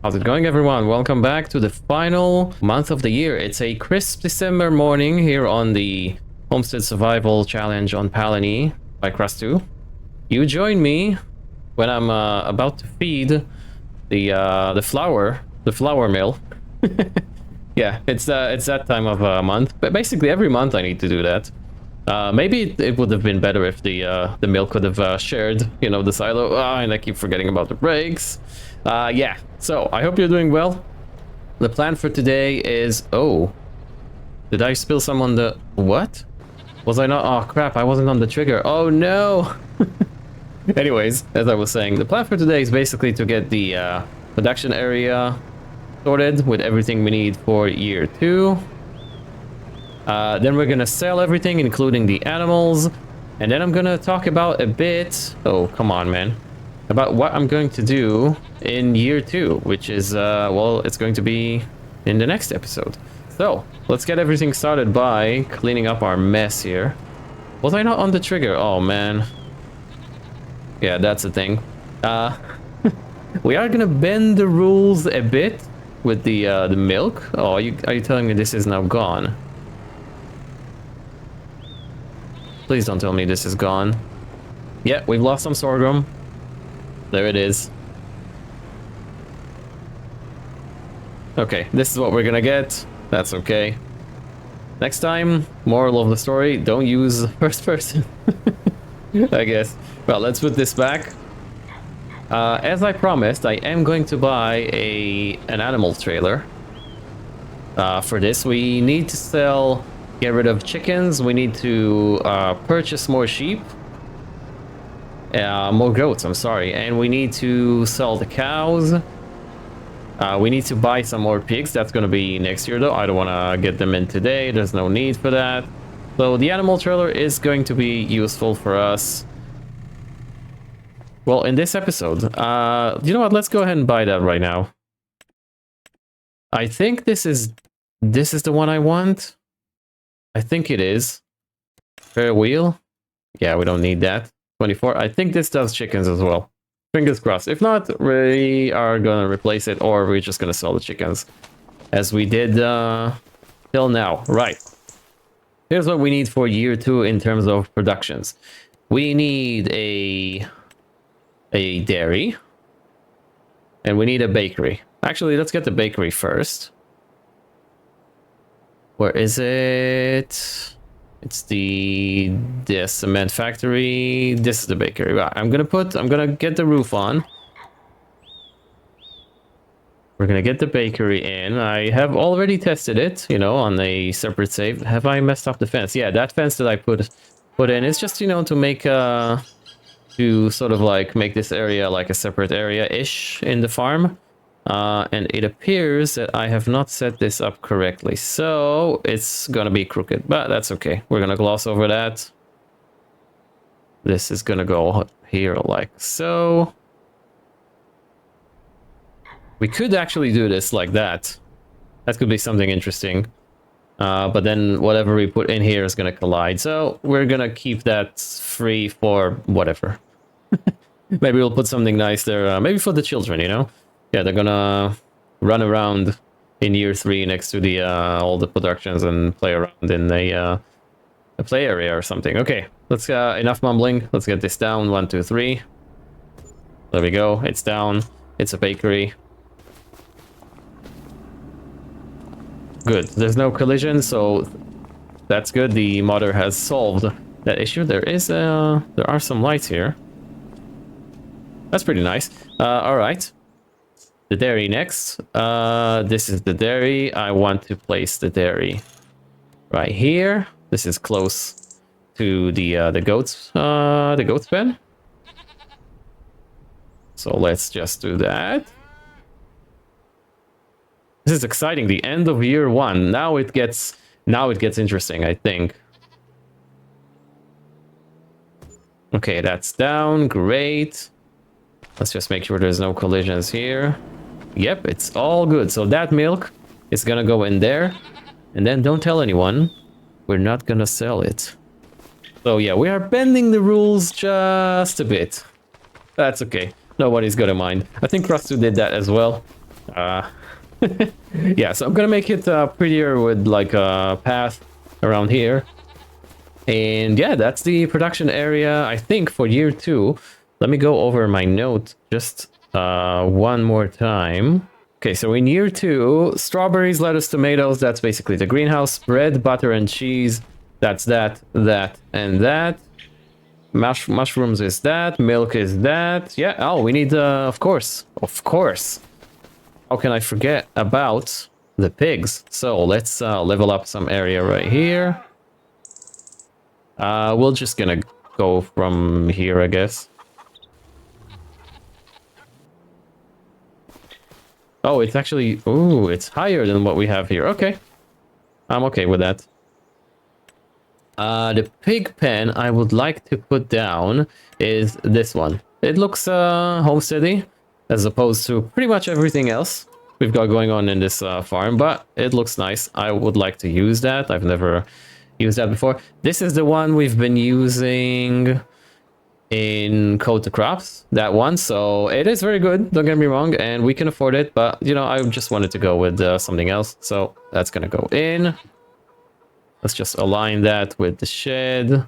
How's it going, everyone? Welcome back to the final month of the year. It's a crisp December morning here on the Homestead Survival Challenge on Pallegney by krustoo. You join me when I'm about to feed the flour mill. Yeah, it's that time of month. But basically, every month I need to do that. Maybe it would have been better if the milk could have shared, you know, the silo. And I keep forgetting about the breaks. Yeah, so I hope you're doing well. The plan for today is... Oh, did I spill some on the... What? Was I not? Oh, crap, I wasn't on the trigger. Oh, no. Anyways, as I was saying, the plan for today is basically to get the production area sorted with everything we need for year 2. Then we're gonna sell everything, including the animals. And then I'm gonna talk about a bit... Oh, come on, man. About what I'm going to do in year 2, which is, well, it's going to be in the next episode. So, let's get everything started by cleaning up our mess here. Was I not on the trigger? Oh, man. Yeah, that's the thing. We are gonna bend the rules a bit with the milk. Oh, are you telling me this is now gone? Please don't tell me this is gone. Yeah, we've lost some sorghum. There it is. Okay, this is what we're gonna get. That's okay. Next time, moral of the story, don't use first person. I guess. Well, let's put this back. As I promised, I am going to buy an animal trailer. For this, we need to get rid of chickens. We need to purchase more sheep. More goats, I'm sorry. And we need to sell the cows. We need to buy some more pigs. That's going to be next year, though. I don't want to get them in today. There's no need for that. So the animal trailer is going to be useful for us. Well, in this episode, you know what? Let's go ahead and buy that right now. I think this is the one I want. I think it is. Fair wheel. Yeah, we don't need that. 24. I think this does chickens as well. Fingers crossed. If not, we are gonna replace it, or we're just gonna sell the chickens, as we did till now. Right. Here's what we need for year 2 in terms of productions. We need a dairy, and we need a bakery. Actually, let's get the bakery first. Where is it? It's the cement factory. This is the bakery. Right, I'm gonna get the roof on. We're gonna get the bakery in. I have already tested it, you know, on a separate save. Have I messed up the fence? Yeah, that fence that I put in is just, you know, to make to sort of like make this area like a separate area-ish in the farm. And it appears that I have not set this up correctly, so it's gonna be crooked, but that's okay. We're gonna gloss over that. This is gonna go here like so. We could actually do this like that. That could be something interesting. But then whatever we put in here is gonna collide, so we're gonna keep that free for whatever. Maybe we'll put something nice there, maybe for the children, you know? Yeah, they're gonna run around in year 3 next to the all the productions and play around in a play area or something. Okay, let's enough mumbling. Let's get this down. 1, 2, 3. There we go. It's down. It's a bakery. Good. There's no collision, so that's good. The modder has solved that issue. There are some lights here. That's pretty nice. All right. The dairy next. This is the dairy. I want to place the dairy right here. This is close to the goats pen. So let's just do that. This is exciting. The end of year 1. Now it gets interesting, I think. Okay, that's down. Great. Let's just make sure there's no collisions here. Yep, it's all good. So that milk is gonna go in there. And then don't tell anyone. We're not gonna sell it. So yeah, we are bending the rules just a bit. That's okay. Nobody's gonna mind. I think krustoo did that as well. Yeah, so I'm gonna make it prettier with like a path around here. And yeah, that's the production area, I think, for year 2. Let me go over my note just one more time. Okay, so in year 2, strawberries, lettuce, tomatoes, that's basically the greenhouse. Bread, butter, and cheese, that's that, and that. Mushrooms is that, milk is that. Yeah, oh, we need, of course. How can I forget about the pigs? So let's level up some area right here. We're just gonna go from here, I guess. Oh, it's actually... Ooh, it's higher than what we have here. Okay. I'm okay with that. The pig pen I would like to put down is this one. It looks homesteady, as opposed to pretty much everything else we've got going on in this farm, but it looks nice. I would like to use that. I've never used that before. This is the one we've been using in Code to Crops, that one. So it is very good, don't get me wrong, and we can afford it, but you know, I just wanted to go with something else. So that's gonna go in. Let's just align that with the shed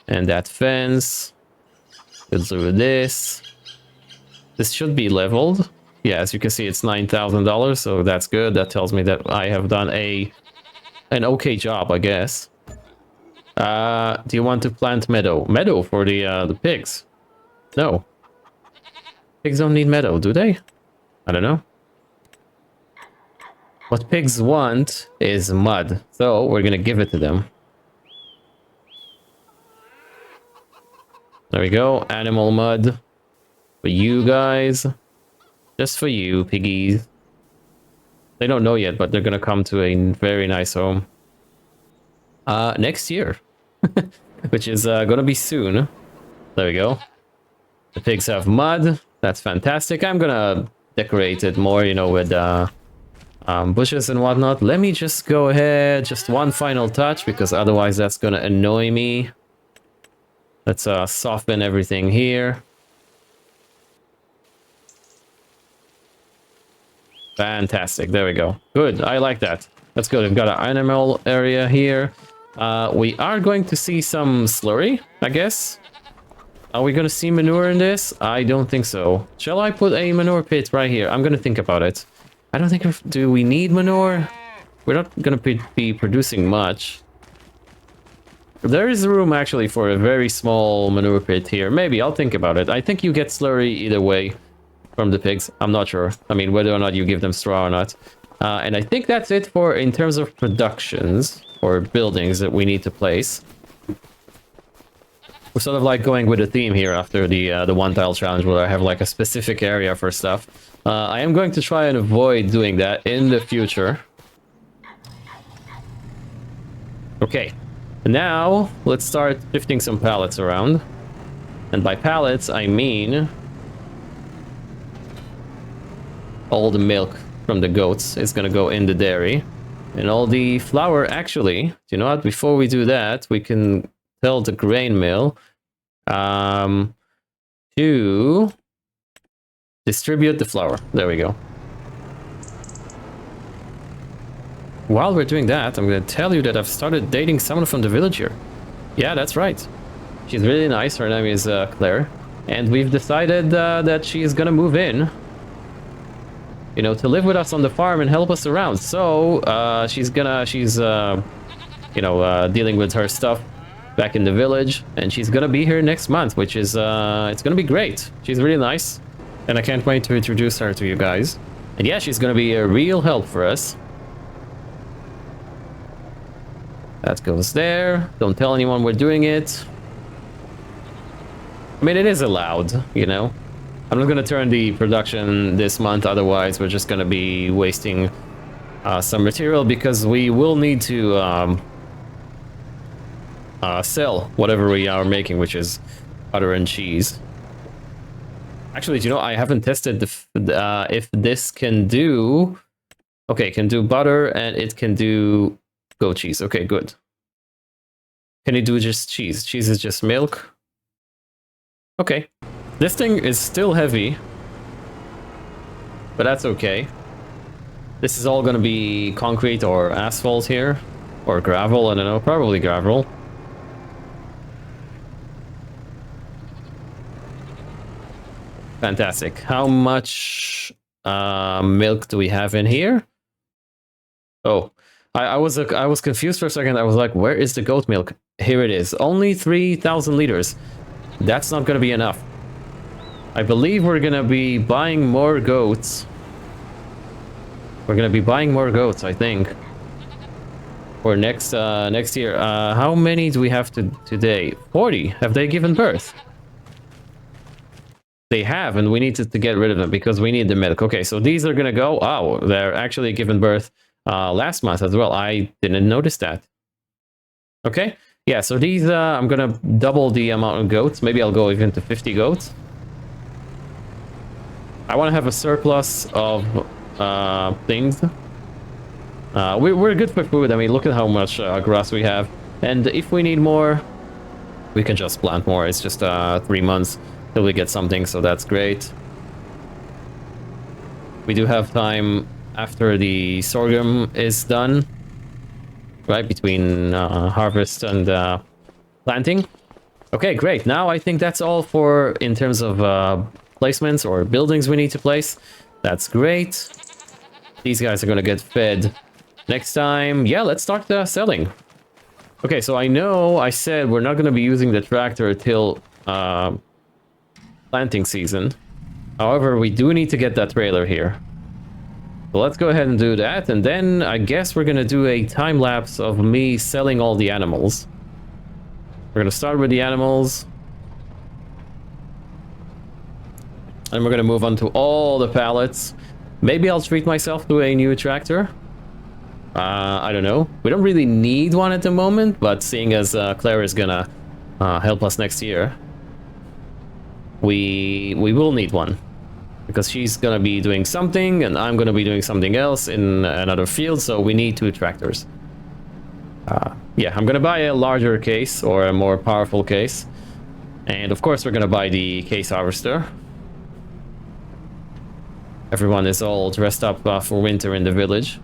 and that fence. We'll do this. This should be leveled. Yeah, as you can see, it's $9,000, so that's good. That tells me that I have done an okay job, I guess. Do you want to plant meadow? Meadow for the pigs? No. Pigs don't need meadow, do they? I don't know. What pigs want is mud, so we're gonna give it to them. There we go, animal mud. For you guys. Just for you, piggies. They don't know yet, but they're gonna come to a very nice home. Next year. Which is gonna be soon. There we go. The pigs have mud. That's fantastic. I'm gonna decorate it more, you know, with bushes and whatnot. Let me just go ahead, just one final touch, because otherwise that's gonna annoy me. Let's soften everything here. Fantastic, there we go. Good, I like that. That's good. We've got an animal area here. We are going to see some slurry, I guess. Are we going to see manure in this? I don't think so. Shall I put a manure pit right here? I'm going to think about it. I don't think... Do we need manure? We're not going to be producing much. There is room, actually, for a very small manure pit here. Maybe, I'll think about it. I think you get slurry either way from the pigs. I'm not sure. I mean, whether or not you give them straw or not. And I think that's it for in terms of productions or buildings that we need to place. We're sort of like going with a theme here after the one tile challenge, where I have like a specific area for stuff. I am going to try and avoid doing that in the future. Okay, now let's start shifting some pallets around. And by pallets, I mean all the milk from the goats is gonna go in the dairy. And all the flour, actually, you know what? Before we do that, we can tell the grain mill to distribute the flour. There we go. While we're doing that, I'm going to tell you that I've started dating someone from the village here. Yeah, that's right. She's really nice. Her name is Claire. And we've decided that she's going to move in, you know, to live with us on the farm and help us around. So she's you know, dealing with her stuff back in the village, and she's gonna be here next month, which is it's gonna be great. She's really nice, and I can't wait to introduce her to you guys. And yeah, she's gonna be a real help for us. That goes there. Don't tell anyone we're doing it. I mean, it is allowed, you know. I'm not gonna turn the production this month, otherwise we're just gonna be wasting some material, because we will need to sell whatever we are making, which is butter and cheese. Actually, you know, I haven't tested if this can do... Okay, it can do butter and it can do goat cheese. Okay, good. Can it do just cheese? Cheese is just milk? Okay. This thing is still heavy. but that's okay. This is all gonna be concrete or asphalt here, or gravel, I don't know, probably gravel. Fantastic. How much milk do we have in here? Oh, I was confused for a second. I was like, where is the goat milk? Here it is. Only 3,000 liters. That's not gonna be enough. I believe we're gonna be buying more goats. We're gonna be buying more goats, I think. For next year. How many do we have today? 40. Have they given birth? They have, and we need to get rid of them because we need the milk. Okay, so these are gonna go. Oh, they're actually given birth last month as well. I didn't notice that. Okay, yeah, so these, I'm gonna double the amount of goats. Maybe I'll go even to 50 goats. I want to have a surplus of things. We're good for food. I mean, look at how much grass we have. And if we need more, we can just plant more. It's just 3 months till we get something, so that's great. We do have time after the sorghum is done, right, between harvest and planting. Okay, great. Now I think that's all for in terms of placements or buildings we need to place. That's great. These guys are gonna get fed next time. Yeah, let's start selling. Okay, so I know I said we're not gonna be using the tractor till planting season. However, we do need to get that trailer here. So let's go ahead and do that, and then I guess we're gonna do a time lapse of me selling all the animals. We're gonna start with the animals, and we're gonna move on to all the pallets. Maybe I'll treat myself to a new tractor. I don't know. We don't really need one at the moment, but seeing as Claire is gonna help us next year, we will need one. Because she's gonna be doing something, and I'm gonna be doing something else in another field, so we need 2 tractors. Yeah, I'm gonna buy a larger case, or a more powerful case. And of course we're gonna buy the case harvester. Everyone is all dressed up for winter in the village.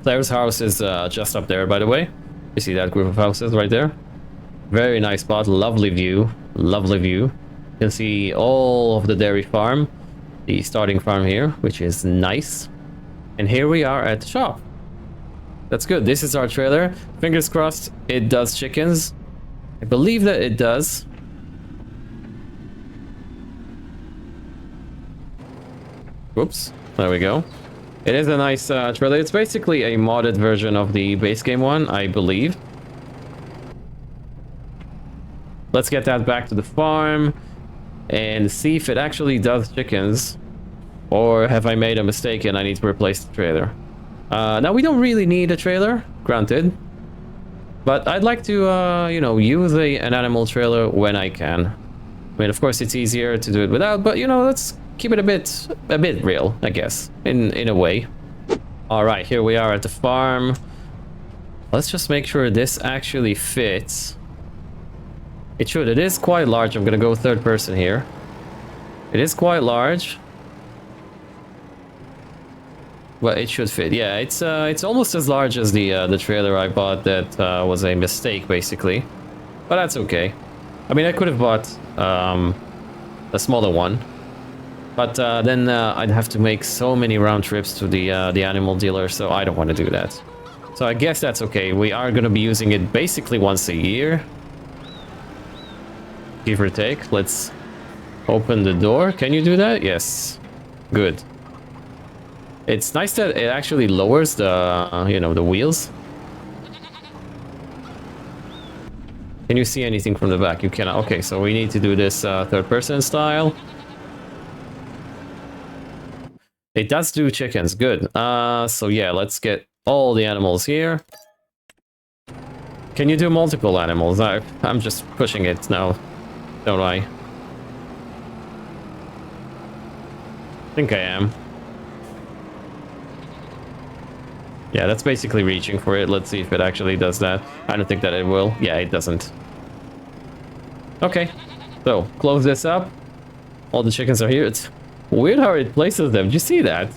Claire's house is just up there, by the way. You see that group of houses right there? Very nice spot, lovely view, lovely view. You can see all of the dairy farm, the starting farm here, which is nice. And here we are at the shop. That's good. This is our trailer. Fingers crossed it does chickens. I believe that it does. Whoops, there we go. It is a nice trailer. It's basically a modded version of the base game one, I believe. Let's get that back to the farm and see if it actually does chickens. Or have I made a mistake and I need to replace the trailer? Now, we don't really need a trailer, granted. But I'd like to, you know, use an animal trailer when I can. I mean, of course, it's easier to do it without, but, you know, let's keep it a bit real, I guess, in a way. All right, here we are at the farm. Let's just make sure this actually fits. It should. It is quite large. I'm gonna go third person here. It is quite large. Well, it should fit. Yeah, it's almost as large as the trailer I bought that was a mistake, basically. But that's okay. I mean, I could have bought a smaller one. But then I'd have to make so many round trips to the animal dealer, so I don't want to do that. So I guess that's okay. We are going to be using it basically once a year. Give or take. Let's open the door. Can you do that? Yes. Good. It's nice that it actually lowers the, you know, the wheels. Can you see anything from the back? You cannot. Okay, so we need to do this third person style. It does do chickens. Good. So yeah, let's get all the animals here. Can you do multiple animals? I'm just pushing it now, don't I? I think I am. Yeah, that's basically reaching for it. Let's see if it actually does that. I don't think that it will. Yeah, it doesn't. Okay. So, close this up. All the chickens are here. It's weird how it places them. Do you see that?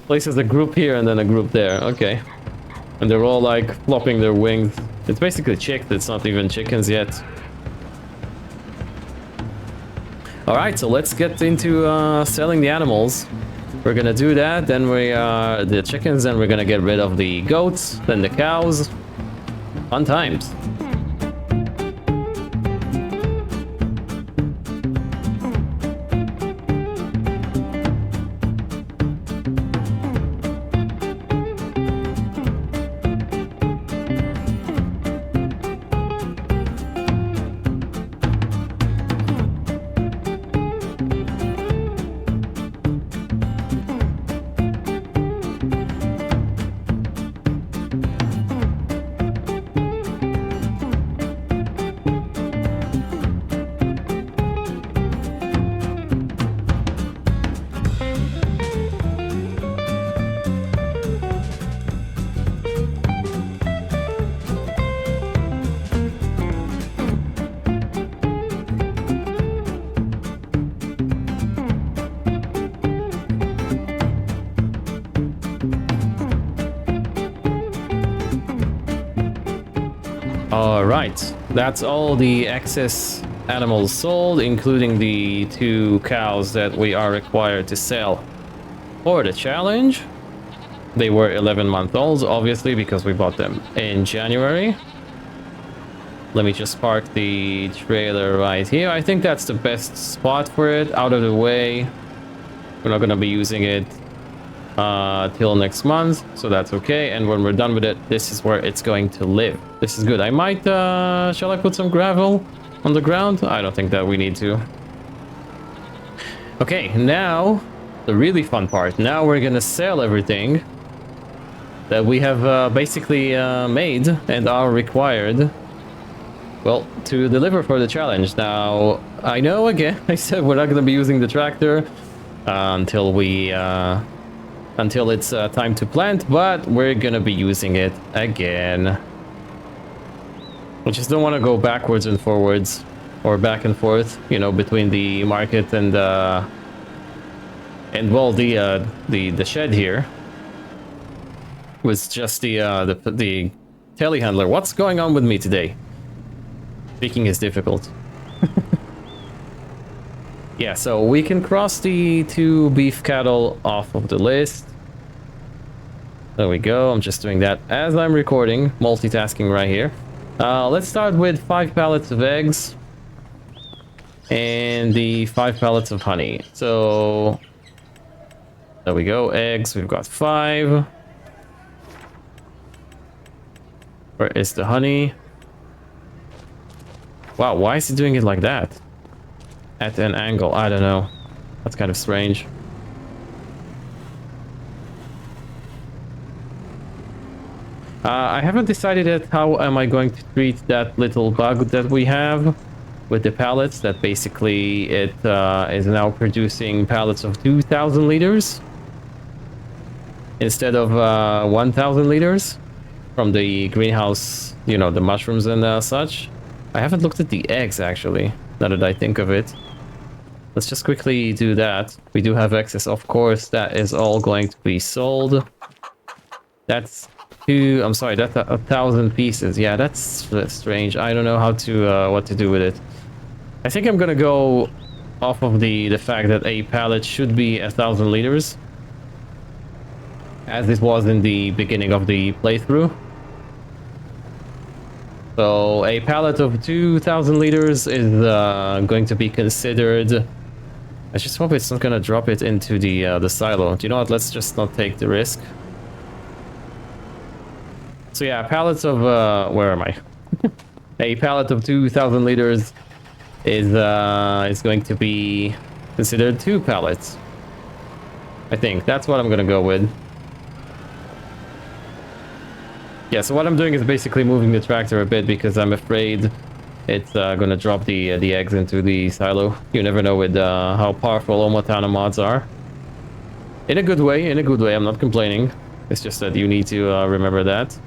Places a group here and then a group there. Okay. And they're all like flopping their wings. It's basically chicks. It's not even chickens yet. Alright, so let's get into selling the animals. We're gonna do that, then the chickens, then we're gonna get rid of the goats, then the cows. Fun times. Alright, that's all the excess animals sold, including the 2 cows that we are required to sell for the challenge. They were 11-month-olds, obviously, because we bought them in January. Let me just park the trailer right here. I think that's the best spot for it, out of the way. We're not going to be using it till next month, so that's okay. And when we're done with it, this is where it's going to live. This is good. I might shall I put some gravel on the ground? I don't think that we need to. Okay, now the really fun part. Now we're gonna sell everything that we have basically made and are required, well, to deliver for the challenge. Now I know, again, I said we're not gonna be using the tractor until it's time to plant, but we're gonna be using it again. I just don't want to go backwards and forwards, or back and forth, you know, between the market and well, the shed here was just the telehandler. What's going on with me today? Speaking is difficult. Yeah, so we can cross the 2 beef cattle off of the list. There we go. I'm just doing that as I'm recording, multitasking right here. Let's start with 5 pallets of eggs and the 5 pallets of honey. So there we go. Eggs, we've got 5. Where is the honey? Wow, why is he doing it like that? At an angle, I don't know. That's kind of strange. I haven't decided yet how am I going to treat that little bug that we have with the pallets, that basically it is now producing pallets of 2,000 liters instead of 1,000 liters from the greenhouse, you know, the mushrooms and such. I haven't looked at the eggs, actually, now that I think of it. Let's just quickly do that. We do have excess, of course. That is all going to be sold. That's I'm sorry, that's 1,000 pieces. Yeah, that's strange. I don't know how to what to do with it. I think I'm gonna go off of the fact that a pallet should be 1,000 liters, as it was in the beginning of the playthrough. So a pallet of 2,000 liters is going to be considered. I just hope it's not gonna drop it into the silo. Do you know what? Let's just not take the risk. So yeah, pallets of where am I? A pallet of 2,000 liters is going to be considered 2 pallets. I think that's what I'm gonna go with. Yeah, so what I'm doing is basically moving the tractor a bit because I'm afraid it's gonna drop the eggs into the silo. You never know with how powerful Omatana mods are. In a good way, I'm not complaining. It's just that you need to remember that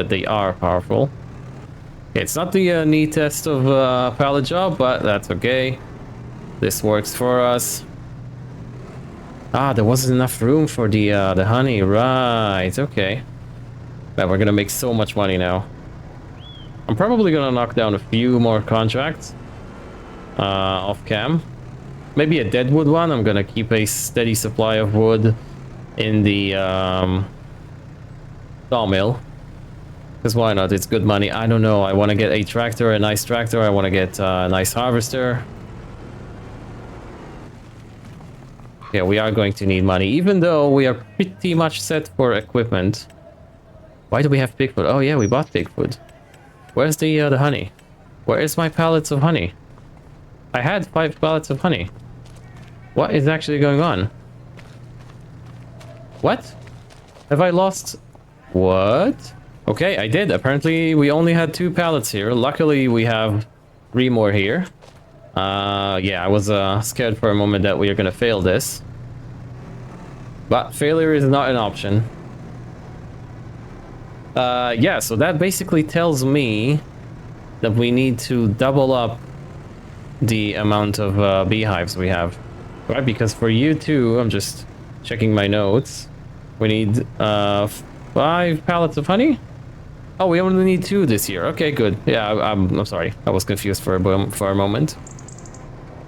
they are powerful. It's not the neatest of pallet job, but that's okay. This works for us. Ah, there wasn't enough room for the honey. Right, okay. Man, we're gonna make so much money now. I'm probably gonna knock down a few more contracts off cam. Maybe a deadwood one. I'm gonna keep a steady supply of wood in the sawmill. Because why not? It's good money. I don't know. I want to get a tractor, a nice tractor. I want to get a nice harvester. Yeah, we are going to need money, even though we are pretty much set for equipment. Why do we have pig food? Oh yeah, we bought pig food. Where's the honey? Where is my pallets of honey? I had 5 pallets of honey. What is actually going on? What? Have I lost? What? Okay, I did. Apparently, we only had 2 pallets here. Luckily, we have 3 more here. Yeah, I was scared for a moment that we are gonna fail this. But failure is not an option. Yeah, so that basically tells me that we need to double up the amount of beehives we have. Right, because for you two, I'm just checking my notes. We need 5 pallets of honey? Oh, we only need 2 this year. Okay, good. Yeah, I'm sorry. I was confused for a moment.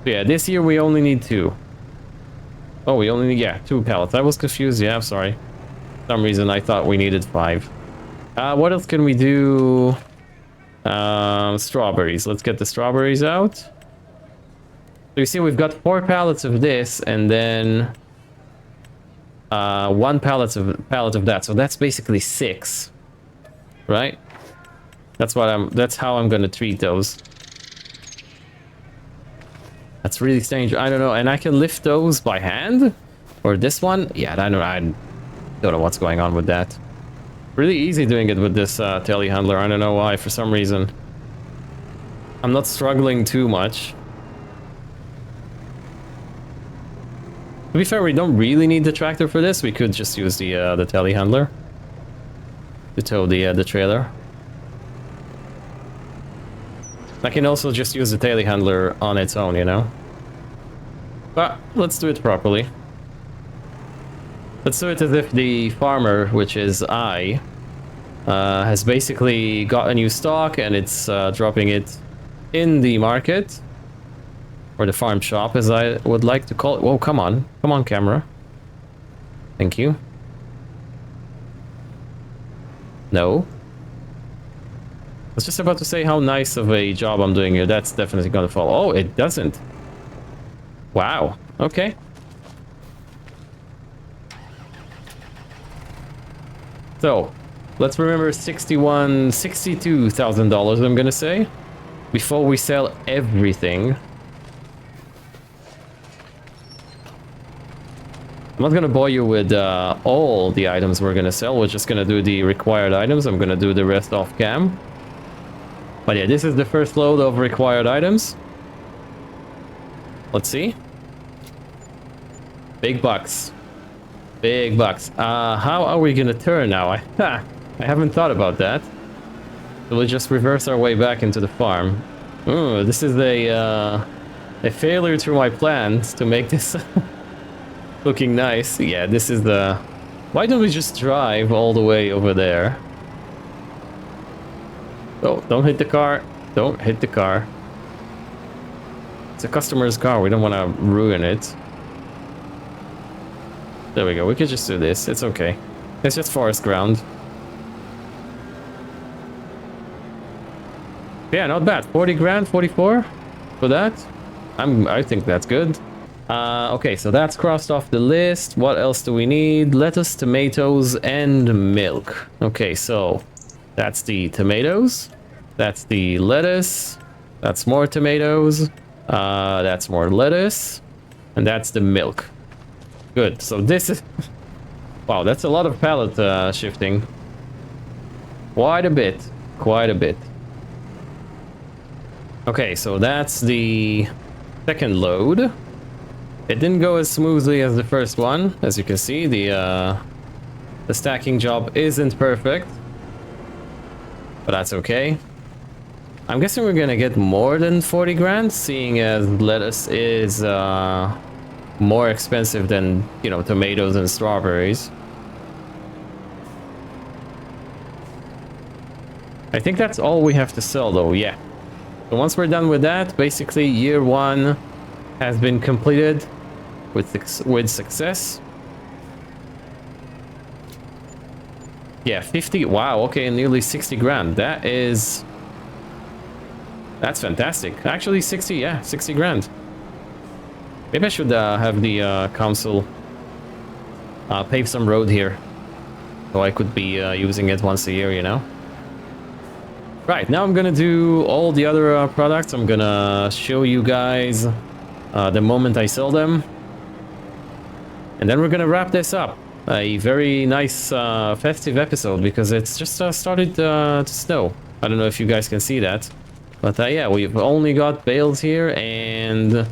Yeah, this year we only need 2. Oh, we only need, yeah, 2 pallets. I was confused. Yeah, I'm sorry. For some reason, I thought we needed 5. What else can we do? Strawberries. Let's get the strawberries out. So you see, we've got 4 pallets of this, and then 1 pallet of that. So that's basically 6. Right? That's how I'm gonna treat those. That's really strange. I don't know. And I can lift those by hand? Or this one? Yeah, I don't know what's going on with that. Really easy doing it with this telehandler. I don't know why, for some reason. I'm not struggling too much. To be fair, we don't really need the tractor for this. We could just use the telehandler to tow the trailer. I can also just use the telehandler on its own, you know? But let's do it properly. Let's do it as if the farmer, which is I, has basically got a new stock and it's dropping it in the market. Or the farm shop, as I would like to call it. Whoa, come on. Come on, camera. Thank you. No. I was just about to say how nice of a job I'm doing here. That's definitely gonna fall. Oh, it doesn't. Wow. Okay. So, let's remember $62,000, I'm gonna say, before we sell everything. I'm not gonna bore you with all the items we're gonna sell. We're just gonna do the required items. I'm gonna do the rest off cam. But yeah, this is the first load of required items. Let's see. Big bucks. Big bucks. How are we gonna turn now? I haven't thought about that. So we'll just reverse our way back into the farm. Ooh, this is a failure to my plans to make this looking nice. Yeah, this is the... Why don't we just drive all the way over there? Oh, don't hit the car. Don't hit the car. It's a customer's car. We don't want to ruin it. There we go. We could just do this. It's okay. It's just forest ground. Yeah, not bad. 40 grand, 44 for that. I think that's good. Okay, so that's crossed off the list. What else do we need? Lettuce, tomatoes, and milk. Okay, so that's the tomatoes. That's the lettuce. That's more tomatoes. That's more lettuce. And that's the milk. Good. So this is... Wow, that's a lot of pallet shifting. Quite a bit. Quite a bit. Okay, so that's the second load. It didn't go as smoothly as the first one. As you can see, the stacking job isn't perfect. But that's okay. I'm guessing we're gonna get more than 40 grand, seeing as lettuce is more expensive than, you know, tomatoes and strawberries. I think that's all we have to sell though, yeah. So once we're done with that, basically year one has been completed with success. Yeah, 50, wow, okay, nearly 60 grand. That's fantastic. Actually 60, yeah, 60 grand. Maybe I should have the council pave some road here, so I could be using it once a year, you know? Right, now I'm gonna do all the other products. I'm gonna show you guys the moment I sell them. And then we're gonna wrap this up. A very nice festive episode, because it's just started to snow. I don't know if you guys can see that. But yeah, we've only got bales here and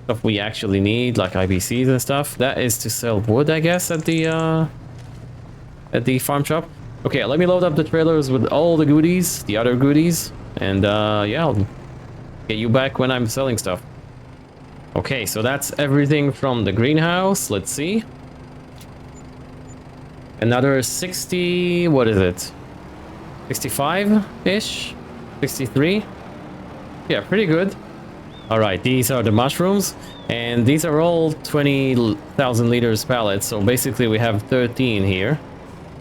stuff we actually need, like IBCs and stuff. That is to sell wood, I guess, at the farm shop. Okay, let me load up the trailers with all the goodies, the other goodies, and yeah, I'll get you back when I'm selling stuff. Okay, so that's everything from the greenhouse. Let's see. Another 60, what is it? 65-ish? 63? Yeah, pretty good. All right, these are the mushrooms, and these are all 20,000 liters pallets, so basically we have 13 here.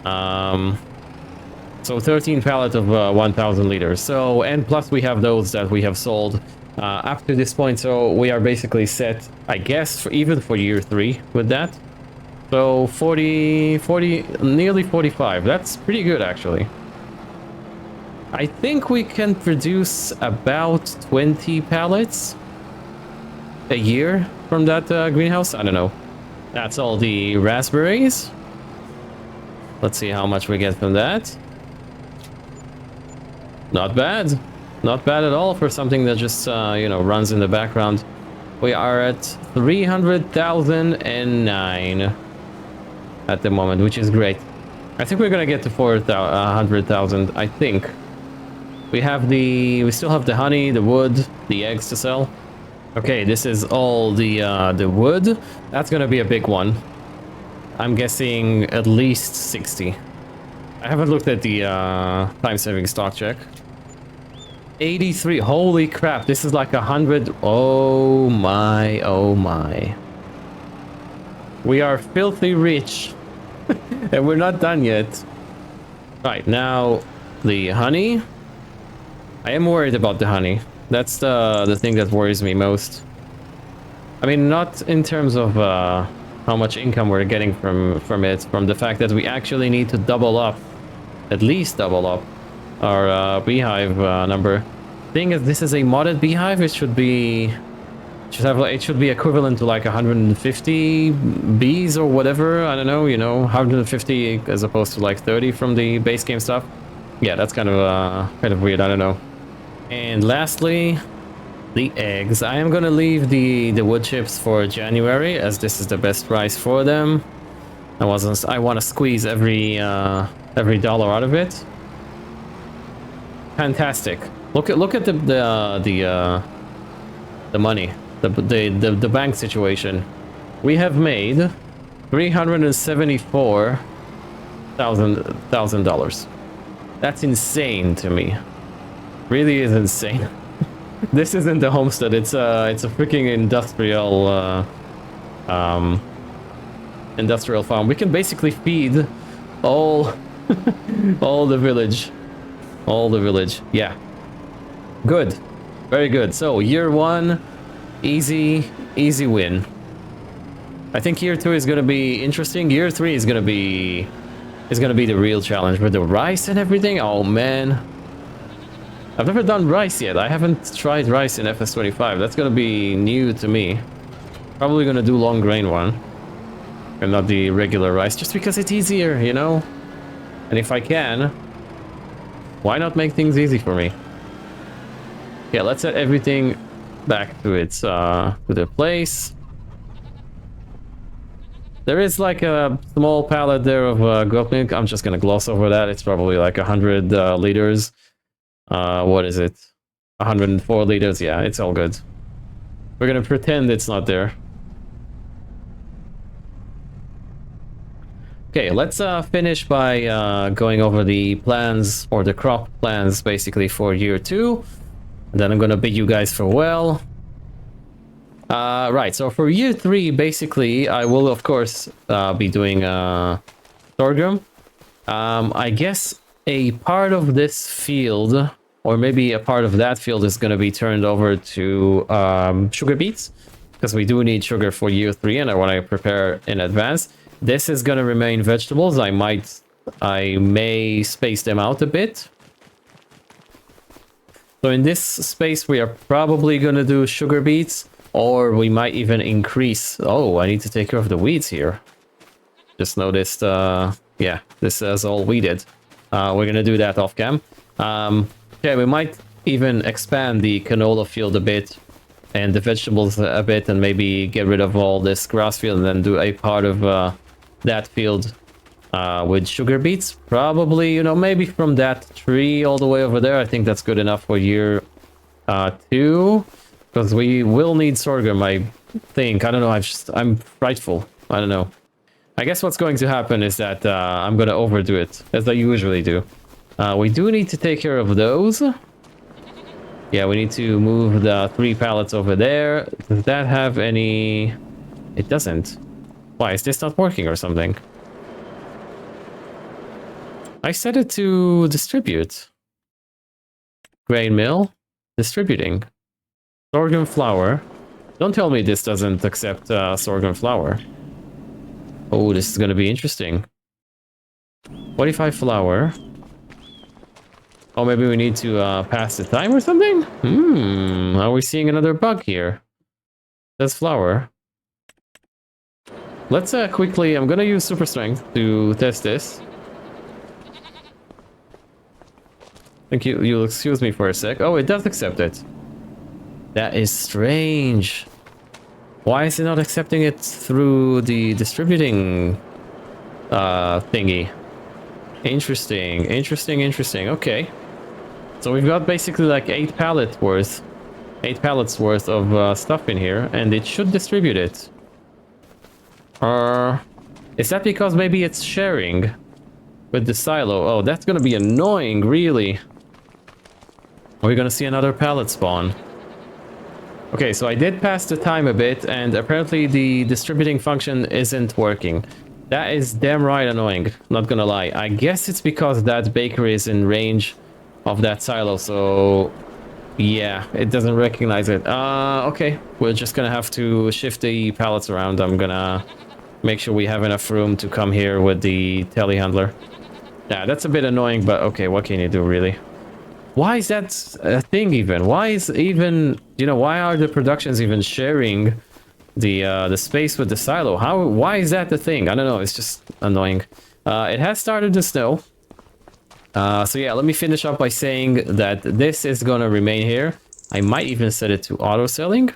So 13 pallets of 1,000 liters. So, and plus we have those that we have sold up to this point. So we are basically set, I guess, even for year 3 with that. So 40, nearly 45. That's pretty good, actually. I think we can produce about 20 pallets a year from that greenhouse. I don't know. That's all the raspberries. Let's see how much we get from that. Not bad. Not bad at all for something that just, you know, runs in the background. We are at 300,009 at the moment, which is great. I think we're gonna get to 400,000, I think. We still have the honey, the wood, the eggs to sell. Okay, this is all the wood. That's gonna be a big one. I'm guessing at least 60. I haven't looked at the time-saving stock check. 83. Holy crap, this is like 100. Oh my, oh my. We are filthy rich. And we're not done yet. Right, now the honey. I am worried about the honey. That's the thing that worries me most. I mean, not in terms of how much income we're getting from it, from the fact that we actually need to double up, at least double up our beehive number. Thing is, this is a modded beehive. It should be equivalent to like 150 bees or whatever. I don't know, you know, 150 as opposed to like 30 from the base game stuff. Yeah, that's kind of weird. I don't know. And lastly, the eggs. I am gonna leave the wood chips for January, as this is the best price for them. I want to squeeze every dollar out of it. Fantastic. Look at the money, the bank situation. We have made $374,000. That's insane to me. Really is insane. This isn't the homestead. It's a freaking industrial farm. We can basically feed all all the village. All the village. Yeah. Good. Very good. So year 1, easy win. I think year 2 is gonna be interesting. Year 3 is gonna be the real challenge with the rice and everything. Oh man. I've never done rice yet. I haven't tried rice in FS25. That's gonna be new to me. Probably gonna do long grain one. And not the regular rice, just because it's easier, you know? And if I can, why not make things easy for me? Yeah, let's set everything back to its to the place. There is like a small pallet there of goat milk. I'm just gonna gloss over that. It's probably like 100 liters. What is it? 104 liters. Yeah, it's all good. We're gonna pretend it's not there. Okay, let's finish by going over the plans, or the crop plans, basically, for year 2. And then I'm gonna bid you guys farewell. Right, so for year 3, basically, I will, of course, be doing sorghum. I guess a part of this field, or maybe a part of that field, is going to be turned over to sugar beets, because we do need sugar for year 3, and I want to prepare in advance. This is going to remain vegetables. I may space them out a bit. So in this space, we are probably going to do sugar beets, or we might even increase. Oh, I need to take care of the weeds here. Just noticed, yeah, this is all weeded. We're gonna do that off cam. Okay, we might even expand the canola field a bit and the vegetables a bit, and maybe get rid of all this grass field and then do a part of that field with sugar beets. Probably, you know, maybe from that tree all the way over there. I think that's good enough for year 2, because we will need sorghum, I think. I don't know, I'm frightful. I don't know. I guess what's going to happen is that I'm going to overdo it, as I usually do. We do need to take care of those. Yeah, we need to move the 3 pallets over there. Does that have any... It doesn't. Why, is this not working or something? I set it to distribute. Grain mill. Distributing. Sorghum flour. Don't tell me this doesn't accept sorghum flour. Oh, this is going to be interesting. 45 flour. Oh, maybe we need to pass the time or something? Are we seeing another bug here? That's flour. Let's quickly... I'm going to use super strength to test this. Thank you. You'll excuse me for a sec. Oh, it does accept it. That is strange. Why is it not accepting it through the distributing thingy? Interesting, interesting, interesting. Okay. So we've got basically like 8 pallets worth of stuff in here, and it should distribute it. Is that because maybe it's sharing with the silo? Oh, that's gonna be annoying, really. Are we gonna see another pallet spawn? Okay, so I did pass the time a bit, and apparently the distributing function isn't working. That is damn right annoying, not gonna lie. I guess it's because that bakery is in range of that silo, so... yeah, it doesn't recognize it. Okay, we're just gonna have to shift the pallets around. I'm gonna make sure we have enough room to come here with the telehandler. Yeah, that's a bit annoying, but okay, what can you do, really? Why is that a thing even? Why is even, you know, why are the productions even sharing the space with the silo? Why is that the thing? I don't know, it's just annoying. It has started to snow. So yeah, let me finish up by saying that this is gonna remain here. I might even set it to auto selling.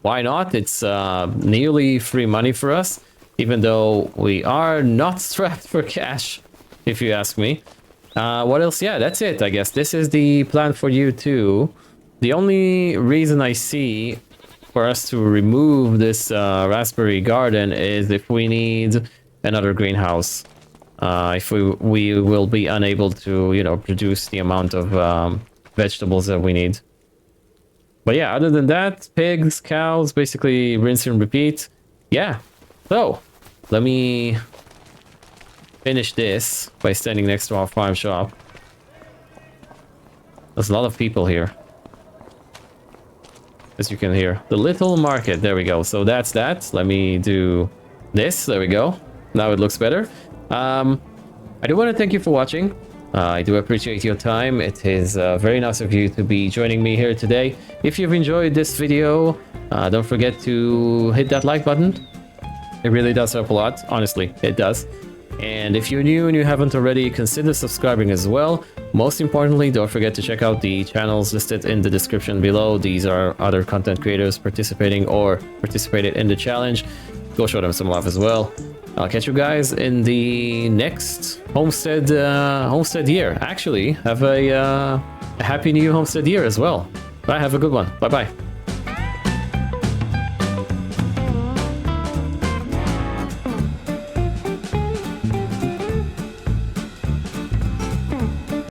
Why not? It's nearly free money for us, even though we are not strapped for cash, if you ask me. What else? Yeah, that's it, I guess. This is the plan for you too. The only reason I see for us to remove this raspberry garden is if we need another greenhouse. If we will be unable to, you know, produce the amount of vegetables that we need. But yeah, other than that, pigs, cows, basically rinse and repeat. Yeah, so let me finish this by standing next to our farm shop. There's a lot of people here, as you can hear. The little market, there we go. So that's that. Let me do this, there we go. Now it looks better. I do want to thank you for watching. I do appreciate your time. It is very nice of you to be joining me here today. If you've enjoyed this video, don't forget to hit that like button. It really does help a lot, honestly, it does. And if you're new and you haven't already, consider subscribing as well. Most importantly, don't forget to check out the channels listed in the description below. These are other content creators participating or participated in the challenge. Go show them some love as well. I'll catch you guys in the next Homestead year. Actually, have a happy new Homestead year as well. Bye, have a good one. Bye-bye.